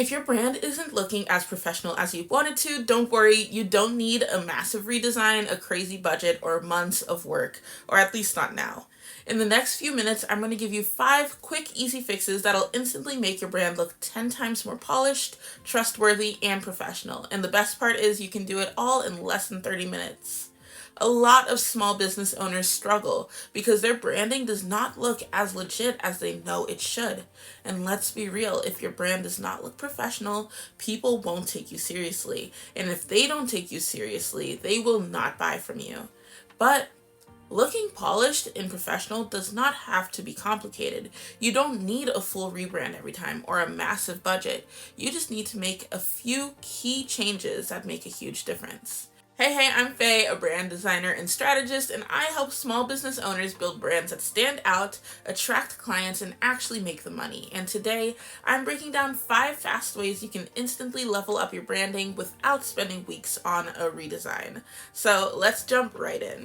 If your brand isn't looking as professional as you want it to, don't worry, you don't need a massive redesign, a crazy budget, or months of work, or at least not now. In the next few minutes, I'm going to give you 5 quick, easy fixes that'll instantly make your brand look 10 times more polished, trustworthy, and professional. And the best part is you can do it all in less than 30 minutes. A lot of small business owners struggle because their branding does not look as legit as they know it should. And let's be real, if your brand does not look professional, people won't take you seriously. And if they don't take you seriously, they will not buy from you. But looking polished and professional does not have to be complicated. You don't need a full rebrand every time or a massive budget. You just need to make a few key changes that make a huge difference. Hey, I'm Faye, a brand designer and strategist, and I help small business owners build brands that stand out, attract clients, and actually make the money. And today, I'm breaking down 5 fast ways you can instantly level up your branding without spending weeks on a redesign. So let's jump right in.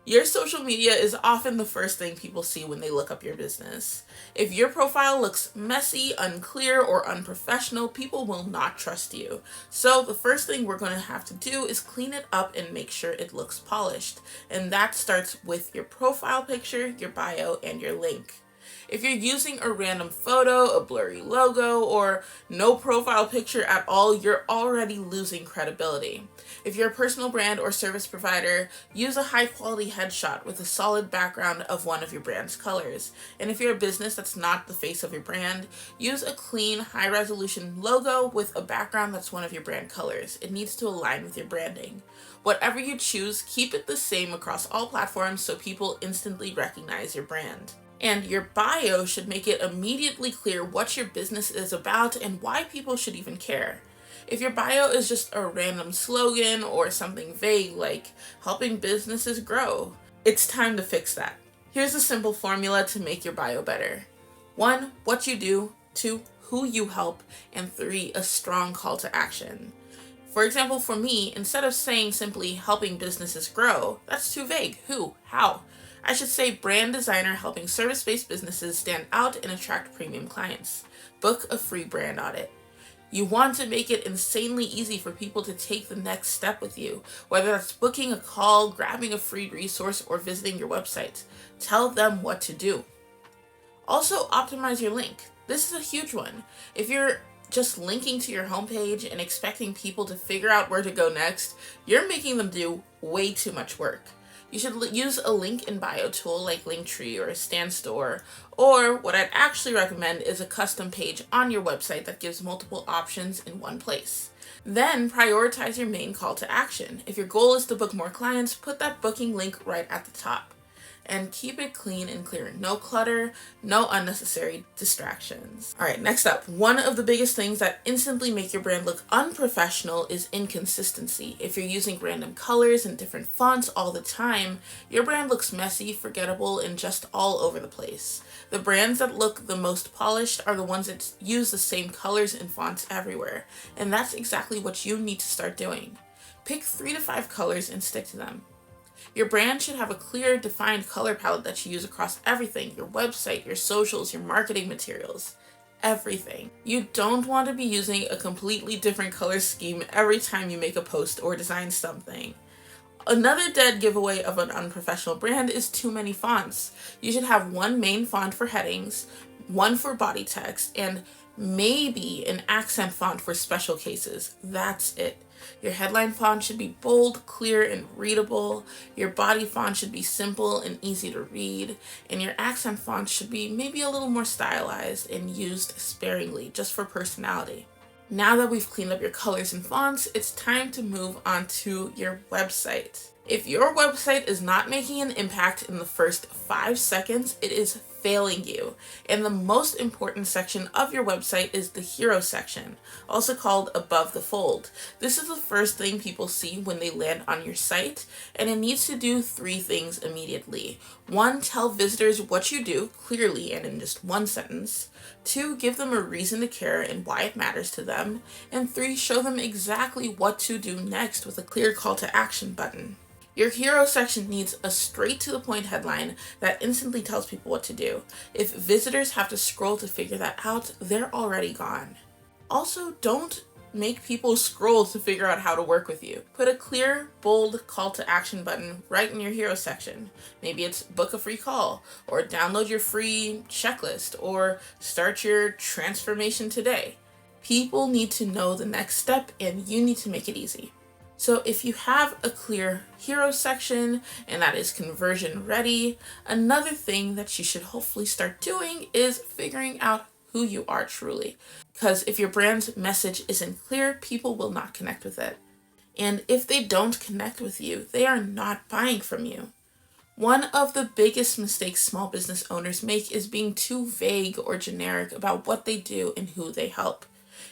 Your social media is often the first thing people see when they look up your business. If your profile looks messy, unclear, or unprofessional, people will not trust you. So the first thing we're going to have to do is clean it up and make sure it looks polished. And that starts with your profile picture, your bio, and your link. If you're using a random photo, a blurry logo, or no profile picture at all, you're already losing credibility. If you're a personal brand or service provider, use a high-quality headshot with a solid background of one of your brand's colors. And if you're a business that's not the face of your brand, use a clean, high-resolution logo with a background that's one of your brand colors. It needs to align with your branding. Whatever you choose, keep it the same across all platforms so people instantly recognize your brand. And your bio should make it immediately clear what your business is about and why people should even care. If your bio is just a random slogan or something vague like helping businesses grow, it's time to fix that. Here's a simple formula to make your bio better. 1, what you do. 2, who you help. And 3, a strong call to action. For example, for me, instead of saying simply helping businesses grow, that's too vague. Who? How? I should say brand designer helping service-based businesses stand out and attract premium clients. Book a free brand audit. You want to make it insanely easy for people to take the next step with you, whether that's booking a call, grabbing a free resource, or visiting your website. Tell them what to do. Also, optimize your link. This is a huge one. If you're just linking to your homepage and expecting people to figure out where to go next, you're making them do way too much work. You should use a link in bio tool like Linktree or a Standstore, or what I'd actually recommend is a custom page on your website that gives multiple options in one place. Then prioritize your main call to action. If your goal is to book more clients, put that booking link right at the top. And keep it clean and clear. No clutter, no unnecessary distractions. All right, next up, one of the biggest things that instantly make your brand look unprofessional is inconsistency. If you're using random colors and different fonts all the time, your brand looks messy, forgettable, and just all over the place. The brands that look the most polished are the ones that use the same colors and fonts everywhere. And that's exactly what you need to start doing. Pick 3 to 5 colors and stick to them. Your brand should have a clear, defined color palette that you use across everything, your website, your socials, your marketing materials, everything. You don't want to be using a completely different color scheme every time you make a post or design something. Another dead giveaway of an unprofessional brand is too many fonts. You should have one main font for headings, one for body text, and maybe an accent font for special cases. That's it. Your headline font should be bold, clear, and readable. Your body font should be simple and easy to read. And your accent font should be maybe a little more stylized and used sparingly, just for personality. Now that we've cleaned up your colors and fonts, it's time to move on to your website. If your website is not making an impact in the first 5 seconds, it is failing you. And the most important section of your website is the hero section, also called above the fold. This is the first thing people see when they land on your site, and it needs to do 3 things immediately. 1, tell visitors what you do clearly and in just 1 sentence. 2, give them a reason to care and why it matters to them. And 3, show them exactly what to do next with a clear call to action button. Your hero section needs a straight-to-the-point headline that instantly tells people what to do. If visitors have to scroll to figure that out, they're already gone. Also, don't make people scroll to figure out how to work with you. Put a clear, bold call to action button right in your hero section. Maybe it's book a free call, or download your free checklist, or start your transformation today. People need to know the next step, and you need to make it easy. So if you have a clear hero section and that is conversion ready, another thing that you should hopefully start doing is figuring out who you are truly. Because if your brand's message isn't clear, people will not connect with it. And if they don't connect with you, they are not buying from you. One of the biggest mistakes small business owners make is being too vague or generic about what they do and who they help.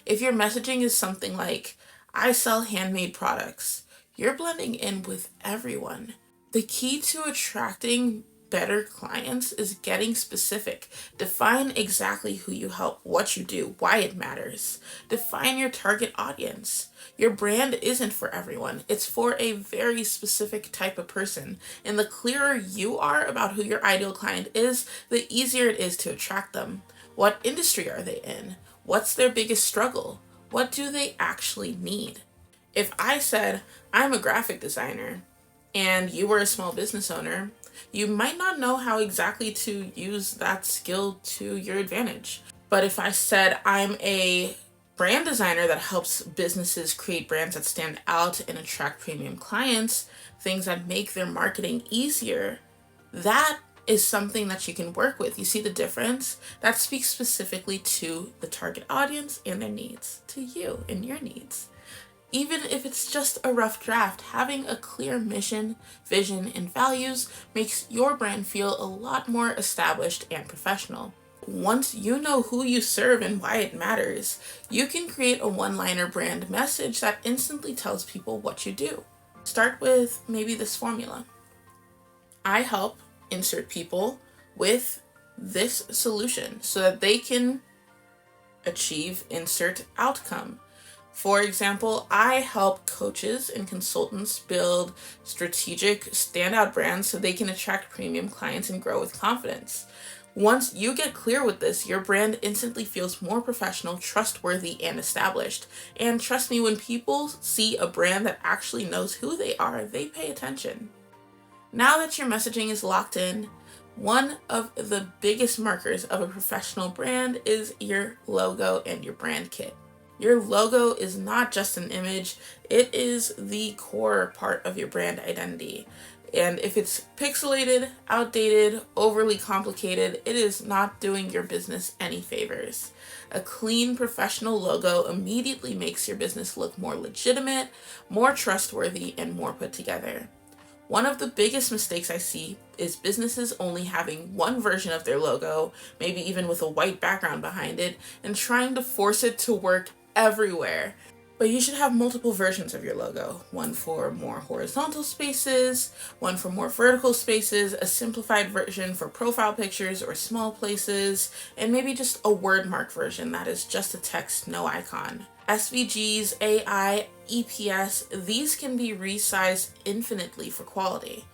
If your messaging is something like, I sell handmade products, you're blending in with everyone. The key to attracting better clients is getting specific. Define exactly who you help, what you do, why it matters. Define your target audience. Your brand isn't for everyone. It's for a very specific type of person. And the clearer you are about who your ideal client is, the easier it is to attract them. What industry are they in? What's their biggest struggle? What do they actually need? If I said, I'm a graphic designer, and you were a small business owner, you might not know how exactly to use that skill to your advantage. But if I said, I'm a brand designer that helps businesses create brands that stand out and attract premium clients, things that make their marketing easier, that is something that you can work with. You see the difference? That speaks specifically to the target audience and their needs, to you and your needs. Even if it's just a rough draft, having a clear mission, vision, and values makes your brand feel a lot more established and professional. Once you know who you serve and why it matters, you can create a one-liner brand message that instantly tells people what you do. Start with maybe this formula. I help insert people with this solution so that they can achieve insert outcome. For example, I help coaches and consultants build strategic standout brands so they can attract premium clients and grow with confidence. Once you get clear with this, your brand instantly feels more professional, trustworthy, and established. And trust me, when people see a brand that actually knows who they are, they pay attention. Now that your messaging is locked in, one of the biggest markers of a professional brand is your logo and your brand kit. Your logo is not just an image, it is the core part of your brand identity. And if it's pixelated, outdated, overly complicated, it is not doing your business any favors. A clean, professional logo immediately makes your business look more legitimate, more trustworthy, and more put together. One of the biggest mistakes I see is businesses only having one version of their logo, maybe even with a white background behind it, and trying to force it to work everywhere. But you should have multiple versions of your logo. One for more horizontal spaces, one for more vertical spaces, a simplified version for profile pictures or small places, and maybe just a word mark version that is just a text, no icon. SVGs, AI, EPS, these can be resized infinitely for quality.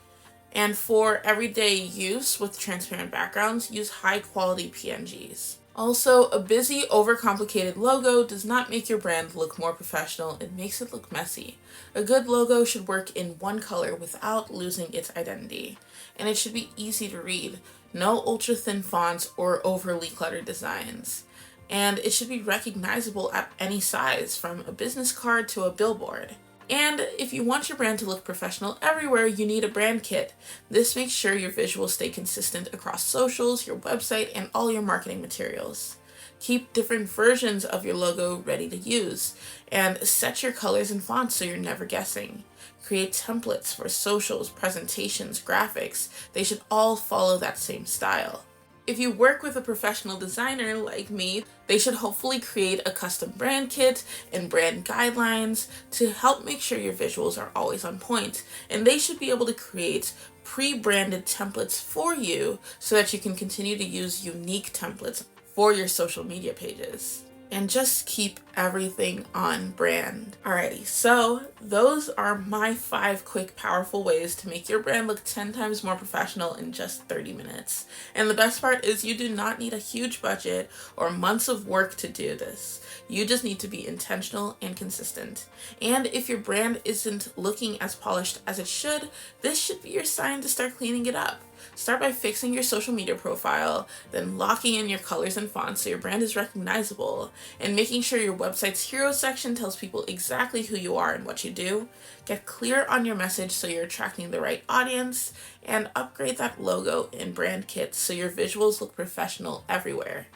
And for everyday use with transparent backgrounds, use high quality PNGs. Also, a busy, overcomplicated logo does not make your brand look more professional, it makes it look messy. A good logo should work in one color without losing its identity. And it should be easy to read, no ultra-thin fonts or overly cluttered designs. And it should be recognizable at any size, from a business card to a billboard. And if you want your brand to look professional everywhere, you need a brand kit. This makes sure your visuals stay consistent across socials, your website, and all your marketing materials. Keep different versions of your logo ready to use, and set your colors and fonts so you're never guessing. Create templates for socials, presentations, graphics. They should all follow that same style. If you work with a professional designer like me, they should hopefully create a custom brand kit and brand guidelines to help make sure your visuals are always on point. And they should be able to create pre-branded templates for you so that you can continue to use unique templates for your social media pages. and just keep everything on brand. Alrighty, so those are my 5 quick, powerful ways to make your brand look 10 times more professional in just 30 minutes. And the best part is you do not need a huge budget or months of work to do this. You just need to be intentional and consistent. And if your brand isn't looking as polished as it should, this should be your sign to start cleaning it up. Start by fixing your social media profile, then locking in your colors and fonts so your brand is recognizable, and making sure your website's hero section tells people exactly who you are and what you do. Get clear on your message so you're attracting the right audience, and upgrade that logo and brand kit so your visuals look professional everywhere.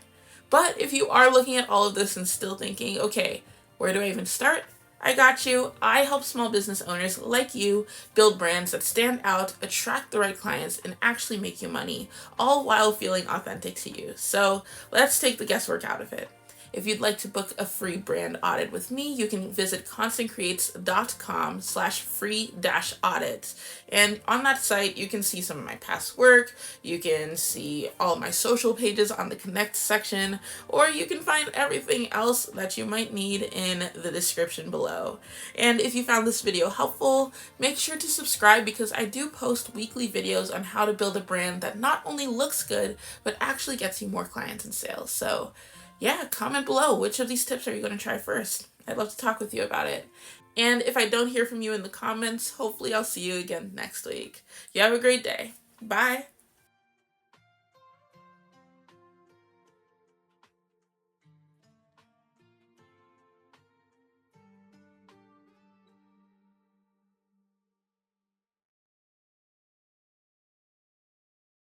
But if you are looking at all of this and still thinking, okay, where do I even start? I got you. I help small business owners like you build brands that stand out, attract the right clients, and actually make you money, all while feeling authentic to you. So let's take the guesswork out of it. If you'd like to book a free brand audit with me, you can visit constantcreates.com/free-audit. And on that site, you can see some of my past work, you can see all my social pages on the connect section, or you can find everything else that you might need in the description below. And if you found this video helpful, make sure to subscribe because I do post weekly videos on how to build a brand that not only looks good, but actually gets you more clients and sales. So yeah, comment below which of these tips are you going to try first. I'd love to talk with you about it. And if I don't hear from you in the comments, hopefully I'll see you again next week. You have a great day. Bye.